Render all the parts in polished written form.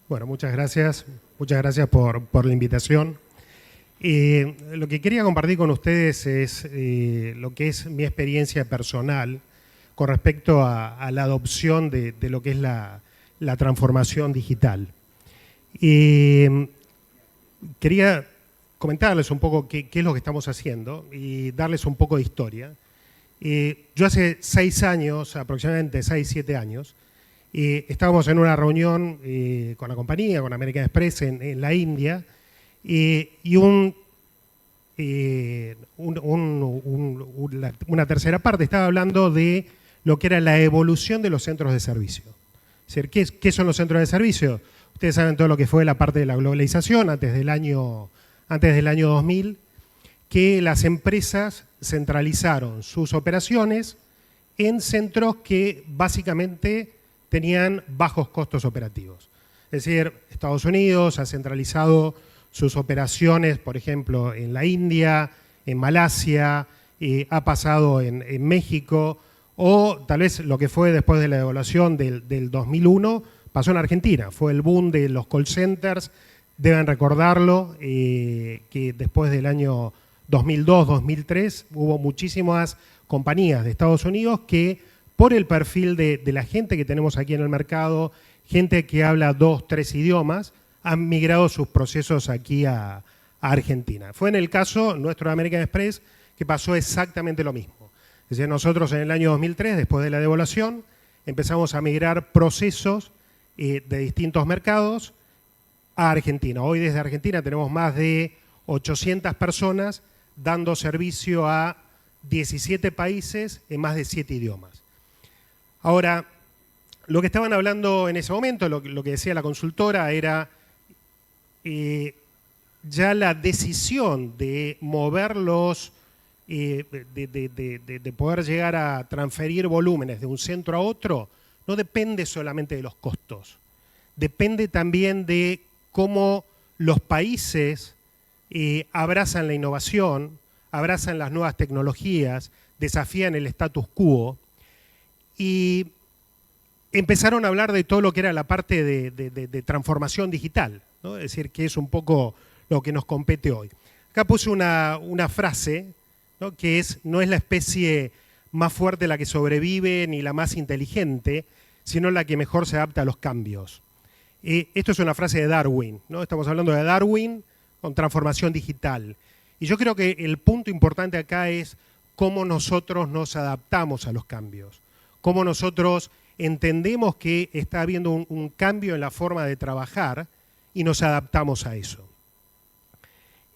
Bueno, muchas gracias. Muchas gracias por la invitación. Lo que quería compartir con ustedes es lo que es mi experiencia personal con respecto a la adopción de lo que es la transformación digital. Quería comentarles un poco qué es lo que estamos haciendo y darles un poco de historia. Yo hace 6 años, aproximadamente 6, 7 años, estábamos en una reunión con la compañía, con American Express en la India, y una tercera parte estaba hablando de lo que era la evolución de los centros de servicio. Es decir, ¿qué son los centros de servicio? Ustedes saben todo lo que fue la parte de la globalización antes del año 2000, que las empresas centralizaron sus operaciones en centros que básicamente tenían bajos costos operativos. Es decir, Estados Unidos ha centralizado sus operaciones, por ejemplo, en la India, en Malasia, ha pasado en México, o tal vez lo que fue después de la devaluación del 2001, pasó en Argentina. Fue el boom de los call centers, deben recordarlo, que después del año 2002-2003 hubo muchísimas compañías de Estados Unidos que, por el perfil de la gente que tenemos aquí en el mercado, gente que habla 2, 3 idiomas, han migrado sus procesos aquí a Argentina. Fue en el caso nuestro de American Express que pasó exactamente lo mismo. Es decir, nosotros en el año 2003, después de la devaluación, empezamos a migrar procesos de distintos mercados a Argentina. Hoy desde Argentina tenemos más de 800 personas dando servicio a 17 países en más de 7 idiomas. Ahora, lo que estaban hablando en ese momento, lo que decía la consultora era ya la decisión de moverlos, de poder llegar a transferir volúmenes de un centro a otro, no depende solamente de los costos, depende también de cómo los países abrazan la innovación, abrazan las nuevas tecnologías, desafían el status quo y empezaron a hablar de todo lo que era la parte de transformación digital, ¿no? Es decir, que es un poco lo que nos compete hoy. Acá puse una frase, ¿no? Que no es la especie más fuerte la que sobrevive ni la más inteligente, sino la que mejor se adapta a los cambios. Esto es una frase de Darwin, ¿no? Estamos hablando de Darwin con transformación digital. Y yo creo que el punto importante acá es cómo nosotros nos adaptamos a los cambios, cómo nosotros entendemos que está habiendo un cambio en la forma de trabajar y nos adaptamos a eso.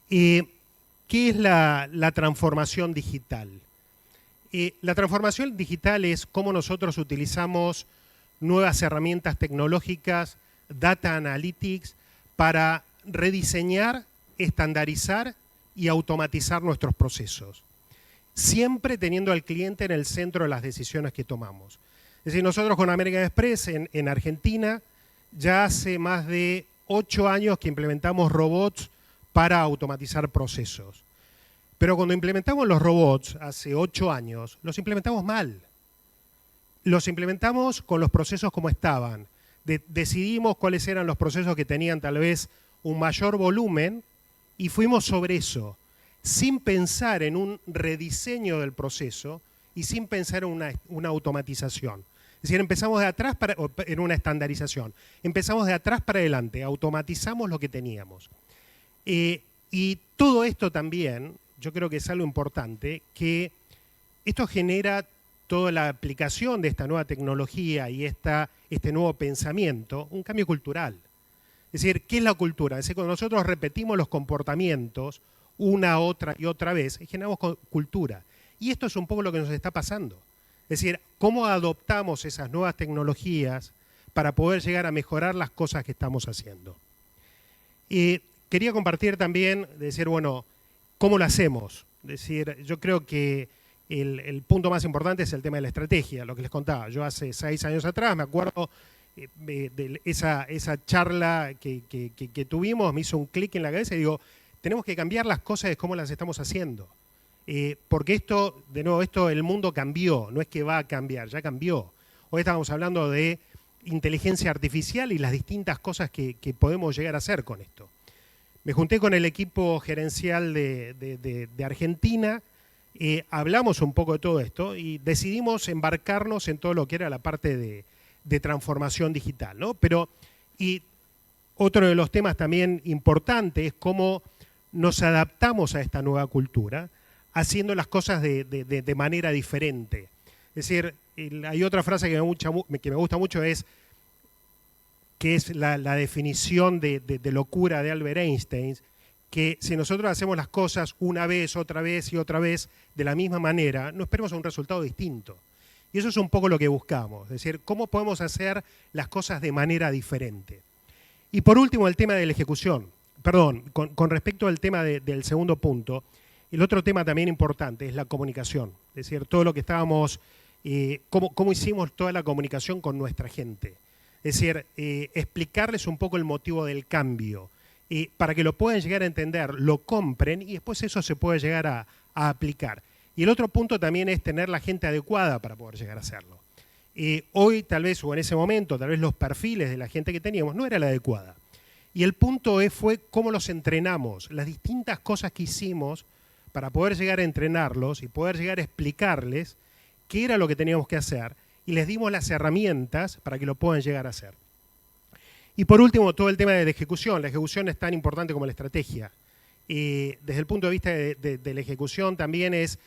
¿Qué es la transformación digital? La transformación digital es cómo nosotros utilizamos nuevas herramientas tecnológicas, data analytics, para rediseñar, estandarizar y automatizar nuestros procesos. Siempre teniendo al cliente en el centro de las decisiones que tomamos. Es decir, nosotros con American Express en Argentina ya hace más de 8 años que implementamos robots para automatizar procesos. Pero cuando implementamos los robots hace 8 años, los implementamos mal. Los implementamos con los procesos como estaban. Decidimos cuáles eran los procesos que tenían tal vez un mayor volumen y fuimos sobre eso, sin pensar en un rediseño del proceso y sin pensar en una automatización. Es decir, empezamos de atrás en una estandarización. Empezamos de atrás para adelante, automatizamos lo que teníamos. Y todo esto también, yo creo que es algo importante, que esto genera toda la aplicación de esta nueva tecnología y este nuevo pensamiento, un cambio cultural. Es decir, ¿qué es la cultura? Es decir, cuando nosotros repetimos los comportamientos una, otra y otra vez, generamos cultura. Y esto es un poco lo que nos está pasando. Es decir, cómo adoptamos esas nuevas tecnologías para poder llegar a mejorar las cosas que estamos haciendo. Quería compartir también, decir, bueno, ¿cómo lo hacemos? Es decir, yo creo que el punto más importante es el tema de la estrategia, lo que les contaba. Yo hace 6 años atrás, me acuerdo de esa charla que tuvimos, me hizo un clic en la cabeza y digo, tenemos que cambiar las cosas de cómo las estamos haciendo. Porque el mundo cambió, no es que va a cambiar, ya cambió. Hoy estábamos hablando de inteligencia artificial y las distintas cosas que podemos llegar a hacer con esto. Me junté con el equipo gerencial de Argentina, hablamos un poco de todo esto y decidimos embarcarnos en todo lo que era la parte de transformación digital, ¿no? Y otro de los temas también importantes es cómo nos adaptamos a esta nueva cultura, haciendo las cosas de manera diferente. Es decir, hay otra frase que me gusta mucho, que es la definición de locura de Albert Einstein, que si nosotros hacemos las cosas una vez, otra vez y otra vez de la misma manera, no esperemos un resultado distinto. Y eso es un poco lo que buscamos, es decir, cómo podemos hacer las cosas de manera diferente. Y por último, el tema de la ejecución. Perdón, con respecto al tema del segundo punto, el otro tema también importante es la comunicación. Es decir, todo lo que estábamos, cómo hicimos toda la comunicación con nuestra gente. Es decir, explicarles un poco el motivo del cambio, para que lo puedan llegar a entender, lo compren y después eso se puede llegar a aplicar. Y el otro punto también es tener la gente adecuada para poder llegar a hacerlo. Hoy tal vez, o en ese momento, tal vez los perfiles de la gente que teníamos no era la adecuada. Y el punto fue cómo los entrenamos, las distintas cosas que hicimos para poder llegar a entrenarlos y poder llegar a explicarles qué era lo que teníamos que hacer y les dimos las herramientas para que lo puedan llegar a hacer. Y por último, todo el tema de la ejecución. La ejecución es tan importante como la estrategia. Desde el punto de vista de la ejecución también es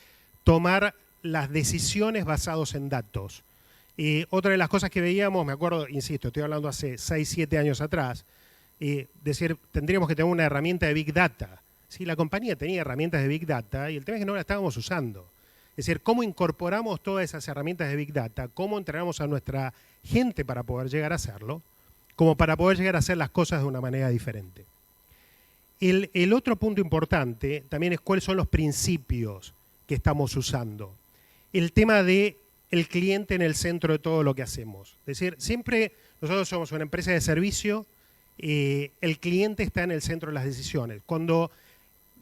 tomar las decisiones basadas en datos. Otra de las cosas que veíamos, me acuerdo, insisto, estoy hablando hace 6, 7 años atrás, decir, tendríamos que tener una herramienta de Big Data. Sí, la compañía tenía herramientas de Big Data y el tema es que no la estábamos usando. Es decir, cómo incorporamos todas esas herramientas de Big Data, cómo entrenamos a nuestra gente para poder llegar a hacerlo, como para poder llegar a hacer las cosas de una manera diferente. El otro punto importante también es cuáles son los principios que estamos usando. El tema de el cliente en el centro de todo lo que hacemos. Es decir, siempre nosotros somos una empresa de servicio, el cliente está en el centro de las decisiones. Cuando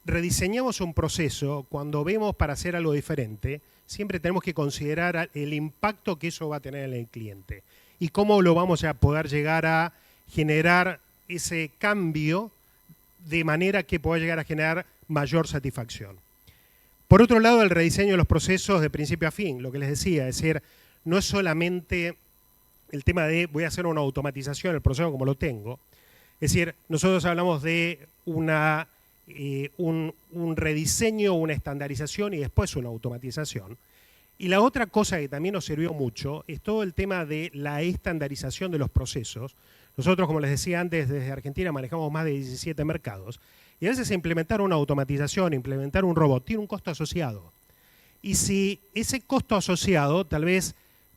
rediseñamos un proceso, cuando vemos para hacer algo diferente, siempre tenemos que considerar el impacto que eso va a tener en el cliente y cómo lo vamos a poder llegar a generar ese cambio de manera que pueda llegar a generar mayor satisfacción. Por otro lado, el rediseño de los procesos de principio a fin, lo que les decía, es decir, no es solamente el tema de voy a hacer una automatización del proceso como lo tengo, es decir, nosotros hablamos de un rediseño, una estandarización y después una automatización. Y la otra cosa que también nos sirvió mucho es todo el tema de la estandarización de los procesos. Nosotros, como les decía antes, desde Argentina manejamos más de 17 mercados. Y a veces implementar una automatización, implementar un robot, tiene un costo asociado. Y si ese costo asociado, tal vez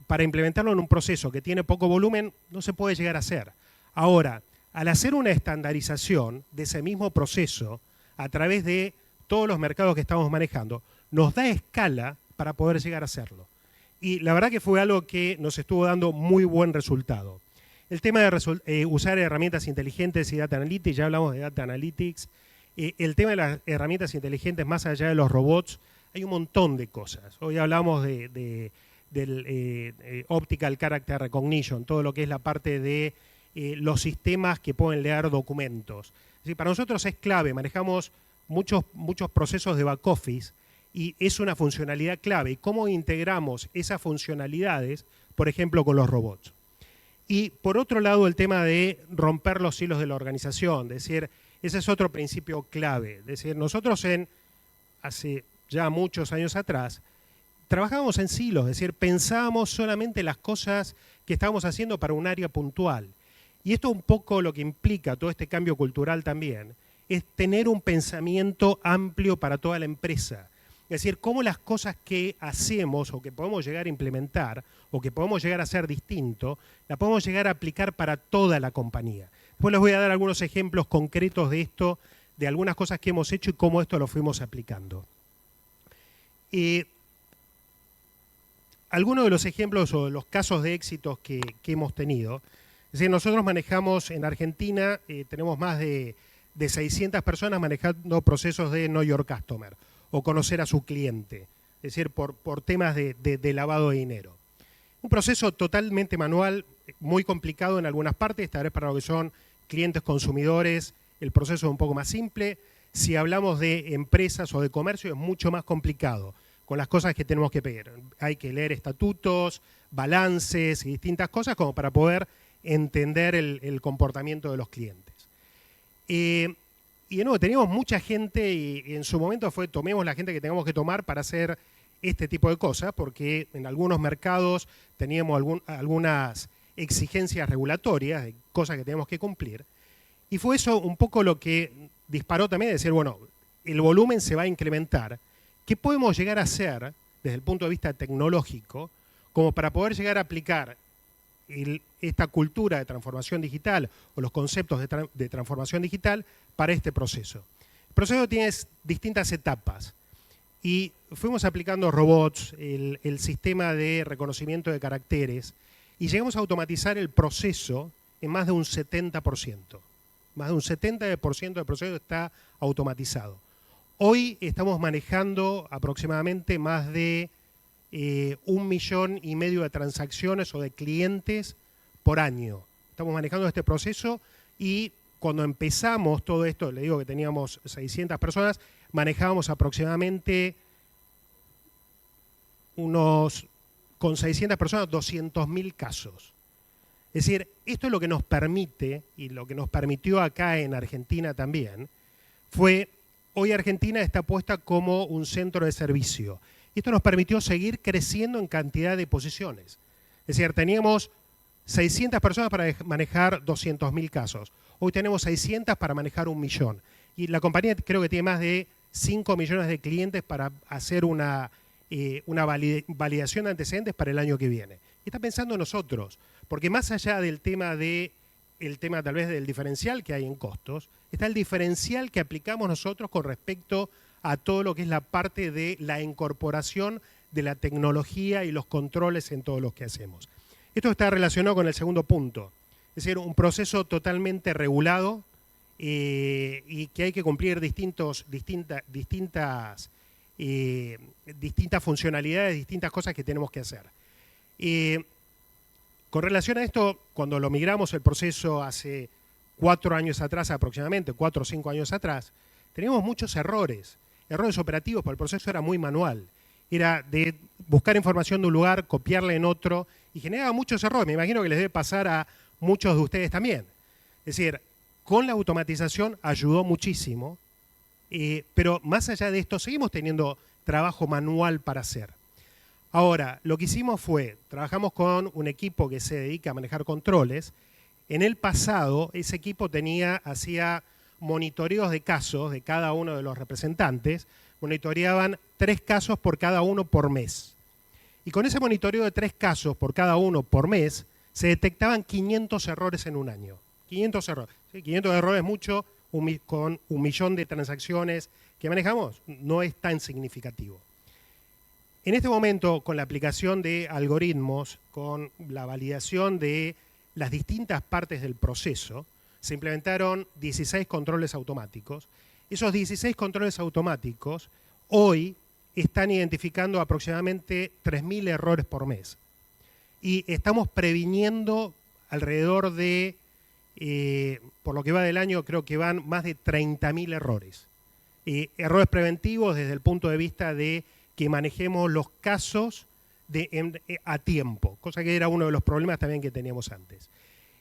para implementarlo en un proceso que tiene poco volumen, no se puede llegar a hacer. Ahora, al hacer una estandarización de ese mismo proceso a través de todos los mercados que estamos manejando, nos da escala para poder llegar a hacerlo. Y la verdad que fue algo que nos estuvo dando muy buen resultado. El tema de usar herramientas inteligentes y data analytics, ya hablamos de data analytics. El tema de las herramientas inteligentes más allá de los robots, hay un montón de cosas. Hoy hablamos del Optical Character Recognition, todo lo que es la parte de los sistemas que pueden leer documentos. Es decir, para nosotros es clave, manejamos muchos procesos de back office y es una funcionalidad clave. ¿Y cómo integramos esas funcionalidades, por ejemplo, con los robots? Y por otro lado, el tema de romper los hilos de la organización, es decir, ese es otro principio clave. Es decir, nosotros hace ya muchos años atrás, trabajábamos en silos, es decir, pensábamos solamente las cosas que estábamos haciendo para un área puntual. Y esto un poco lo que implica todo este cambio cultural también, es tener un pensamiento amplio para toda la empresa. Es decir, cómo las cosas que hacemos o que podemos llegar a implementar o que podemos llegar a hacer distinto, la podemos llegar a aplicar para toda la compañía. Después les voy a dar algunos ejemplos concretos de esto, de algunas cosas que hemos hecho y cómo esto lo fuimos aplicando. Algunos de los ejemplos o los casos de éxitos que hemos tenido, es decir, nosotros manejamos en Argentina, tenemos más de 600 personas manejando procesos de Know Your Customer o conocer a su cliente, es decir, por temas de lavado de dinero. Un proceso totalmente manual, muy complicado en algunas partes, tal vez para lo que son clientes consumidores el proceso es un poco más simple. Si hablamos de empresas o de comercio es mucho más complicado con las cosas que tenemos que pedir. Hay que leer estatutos, balances y distintas cosas como para poder entender el comportamiento de los clientes. Y de nuevo, teníamos mucha gente y en su momento fue tomemos la gente que tengamos que tomar para hacer este tipo de cosas, porque en algunos mercados teníamos algunas exigencias regulatorias, de cosas que teníamos que cumplir. Y fue eso un poco lo que disparó también de decir, bueno, el volumen se va a incrementar. ¿Qué podemos llegar a hacer desde el punto de vista tecnológico como para poder llegar a aplicar esta cultura de transformación digital o los conceptos de transformación digital para este proceso? El proceso tiene distintas etapas y fuimos aplicando robots, el sistema de reconocimiento de caracteres y llegamos a automatizar el proceso en más de un 70%. Más de un 70% del proceso está automatizado. Hoy estamos manejando aproximadamente más de 1,5 millones de transacciones o de clientes por año. Estamos manejando este proceso y cuando empezamos todo esto, le digo que teníamos 600 personas, manejábamos aproximadamente con 600 personas, 200.000 casos. Es decir, esto es lo que nos permite, y lo que nos permitió acá en Argentina también, fue, hoy Argentina está puesta como un centro de servicio. Y esto nos permitió seguir creciendo en cantidad de posiciones. Es decir, teníamos 600 personas para manejar 200.000 casos. Hoy tenemos 600 para manejar 1 millón. Y la compañía creo que tiene más de 5 millones de clientes para hacer una validación de antecedentes para el año que viene. Y está pensando en nosotros, porque más allá del tema tal vez del diferencial que hay en costos, está el diferencial que aplicamos nosotros con respecto a todo lo que es la parte de la incorporación de la tecnología y los controles en todo lo que hacemos. Esto está relacionado con el segundo punto, es decir, un proceso totalmente regulado y que hay que cumplir distintas funcionalidades, distintas cosas que tenemos que hacer. Con relación a esto, cuando lo migramos el proceso hace 4 años atrás aproximadamente, 4 o 5 años atrás, teníamos muchos errores operativos, porque el proceso era muy manual. Era de buscar información de un lugar, copiarla en otro, y generaba muchos errores. Me imagino que les debe pasar a muchos de ustedes también. Es decir, con la automatización ayudó muchísimo, pero más allá de esto, seguimos teniendo trabajo manual para hacer. Ahora, lo que hicimos fue, trabajamos con un equipo que se dedica a manejar controles. En el pasado, ese equipo hacía monitoreos de casos de cada uno de los representantes, monitoreaban 3 casos por cada uno por mes. Y con ese monitoreo de 3 casos por cada uno por mes, se detectaban 500 errores en un año. 500 errores. ¿Sí? 500 errores es mucho, con 1 millón de transacciones que manejamos, no es tan significativo. En este momento, con la aplicación de algoritmos, con la validación de las distintas partes del proceso, se implementaron 16 controles automáticos. Esos 16 controles automáticos hoy están identificando aproximadamente 3.000 errores por mes. Y estamos previniendo alrededor de, por lo que va del año, creo que van más de 30.000 errores. Errores preventivos desde el punto de vista de que manejemos los casos a tiempo, cosa que era uno de los problemas también que teníamos antes.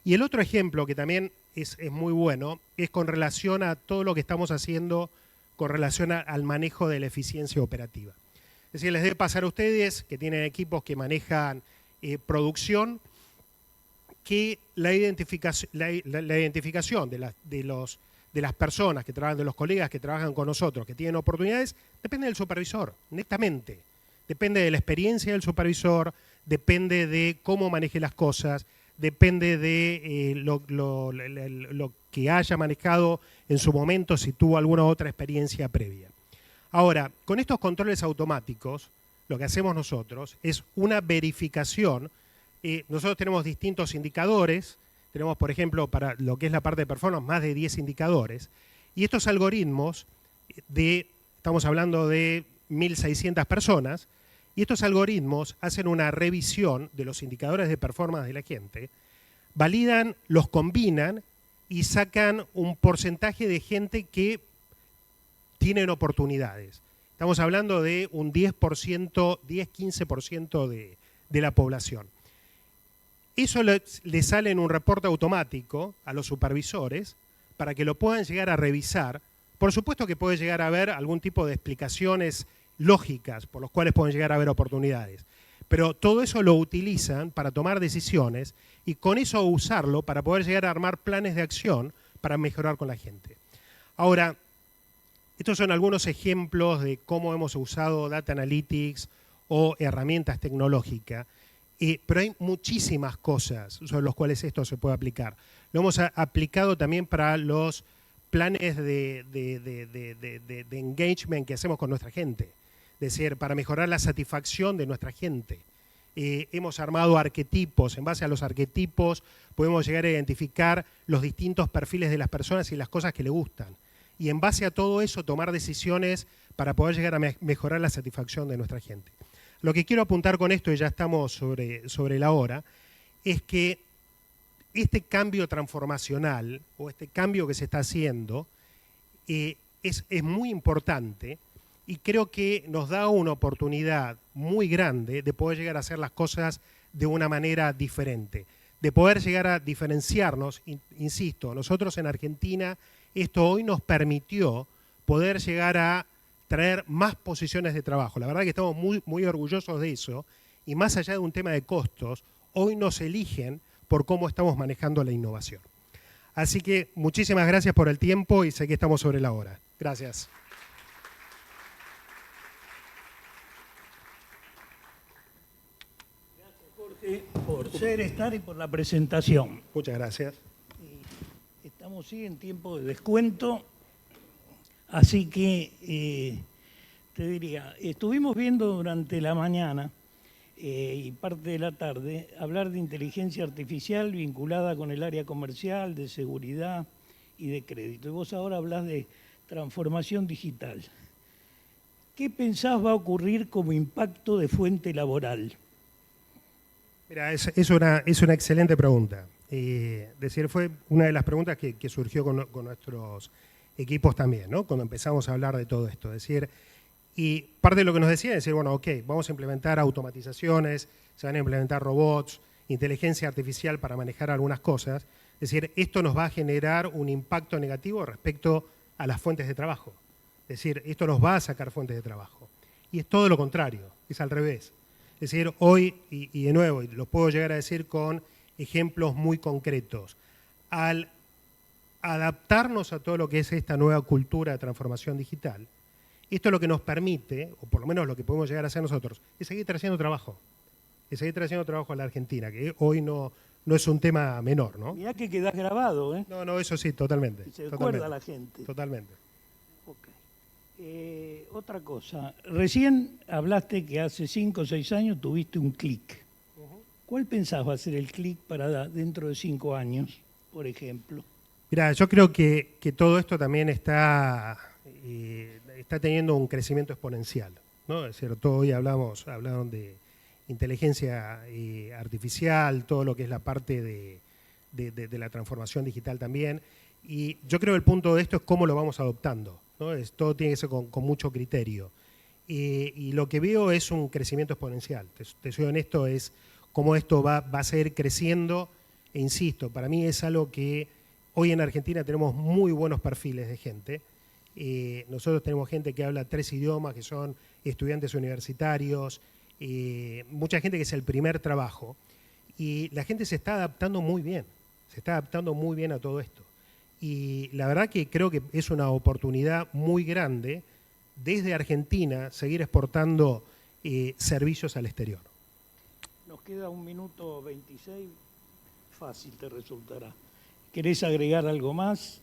Y el otro ejemplo que también es muy bueno es con relación a todo lo que estamos haciendo con relación al manejo de la eficiencia operativa. Es decir, les debe pasar a ustedes que tienen equipos que manejan producción, que la identificación de las personas que trabajan, de los colegas que trabajan con nosotros, que tienen oportunidades, depende del supervisor, netamente. Depende de la experiencia del supervisor, depende de cómo maneje las cosas, depende de lo que haya manejado en su momento, si tuvo alguna otra experiencia previa. Ahora, con estos controles automáticos, lo que hacemos nosotros es una verificación. Nosotros tenemos distintos indicadores. Tenemos, por ejemplo, para lo que es la parte de performance, más de 10 indicadores. Y estos algoritmos, estamos hablando de 1.600 personas, y estos algoritmos hacen una revisión de los indicadores de performance de la gente validan, los combinan y sacan un porcentaje de gente que tienen oportunidades. Estamos hablando de un 10%, 10-15% de la población. Eso le sale en un reporte automático a los supervisores para que lo puedan llegar a revisar. Por supuesto que puede llegar a haber algún tipo de explicaciones lógicas por los cuales pueden llegar a haber oportunidades. Pero todo eso lo utilizan para tomar decisiones y con eso usarlo para poder llegar a armar planes de acción para mejorar con la gente. Ahora, estos son algunos ejemplos de cómo hemos usado Data Analytics o herramientas tecnológicas, pero hay muchísimas cosas sobre las cuales esto se puede aplicar. Lo hemos aplicado también para los planes de engagement que hacemos con nuestra gente, es decir, para mejorar la satisfacción de nuestra gente. Hemos armado arquetipos, en base a los arquetipos podemos llegar a identificar los distintos perfiles de las personas y las cosas que le gustan. Y en base a todo eso tomar decisiones para poder llegar a mejorar la satisfacción de nuestra gente. Lo que quiero apuntar con esto, y ya estamos sobre la hora, es que este cambio transformacional o este cambio que se está haciendo es muy importante y creo que nos da una oportunidad muy grande de poder llegar a hacer las cosas de una manera diferente, de poder llegar a diferenciarnos. Insisto, nosotros en Argentina esto hoy nos permitió poder llegar a traer más posiciones de trabajo. La verdad que estamos muy orgullosos de eso y más allá de un tema de costos, hoy nos eligen por cómo estamos manejando la innovación. Así que muchísimas gracias por el tiempo y sé que estamos sobre la hora. Gracias. Gracias, Jorge, por ser, estar y por la presentación. Muchas gracias. Estamos sí en tiempo de descuento, así que te diría, estuvimos viendo durante la mañana y parte de la tarde hablar de inteligencia artificial vinculada con el área comercial, de seguridad y de crédito. Y vos ahora hablas de transformación digital. ¿Qué pensás va a ocurrir como impacto de fuente laboral? Mira, es una excelente pregunta. Decir, fue una de las preguntas que surgió con nuestros equipos también, ¿no? Cuando empezamos a hablar de todo esto. Es decir, y parte de lo que nos decía es decir, bueno, ok, vamos a implementar automatizaciones, se van a implementar robots, inteligencia artificial para manejar algunas cosas. Es decir, esto nos va a generar un impacto negativo respecto a las fuentes de trabajo. Es decir, esto nos va a sacar fuentes de trabajo. Y es todo lo contrario, es al revés. Es decir, hoy, y de nuevo, y lo puedo llegar a decir con ejemplos muy concretos, al adaptarnos a todo lo que es esta nueva cultura de transformación digital, esto lo que nos permite, o por lo menos lo que podemos llegar a hacer nosotros, es seguir trayendo trabajo. Es seguir trayendo trabajo a la Argentina, que hoy no es un tema menor, ¿no? Mirá que quedás grabado, ¿eh? No, eso sí, totalmente. Se acuerda la gente. Totalmente. Okay. Otra cosa, recién hablaste que hace 5 o 6 años tuviste un clic. ¿Cuál pensás va a ser el clic para dentro de 5 años, por ejemplo? Mirá, yo creo que todo esto también está teniendo un crecimiento exponencial, ¿no? Es decir, todo hoy hablaron de inteligencia artificial, todo lo que es la parte de la transformación digital también. Y yo creo que el punto de esto es cómo lo vamos adoptando, ¿no? Todo tiene que ser con mucho criterio. Y lo que veo es un crecimiento exponencial. Te soy honesto, es cómo esto va a seguir creciendo. E insisto, para mí es algo que hoy en Argentina tenemos muy buenos perfiles de gente. Nosotros tenemos gente que habla 3 idiomas, que son estudiantes universitarios, mucha gente que es el primer trabajo. Y la gente se está adaptando muy bien, a todo esto. Y la verdad que creo que es una oportunidad muy grande desde Argentina seguir exportando servicios al exterior. Nos queda 1 minuto 26, fácil te resultará. ¿Querés agregar algo más?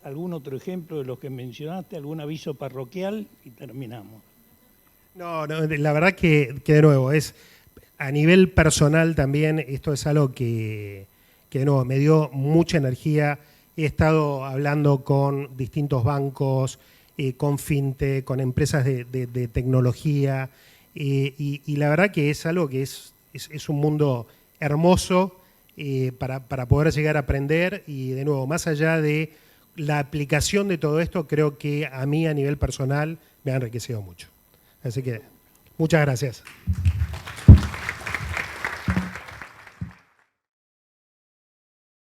¿Algún otro ejemplo de los que mencionaste? ¿Algún aviso parroquial? Y terminamos. No, la verdad que de nuevo, es a nivel personal también, esto es algo que de nuevo me dio mucha energía. He estado hablando con distintos bancos, con fintech, con empresas de tecnología, y la verdad que es algo que es un mundo hermoso, para poder llegar a aprender y, de nuevo, más allá de la aplicación de todo esto, creo que a mí a nivel personal me ha enriquecido mucho. Así que muchas gracias.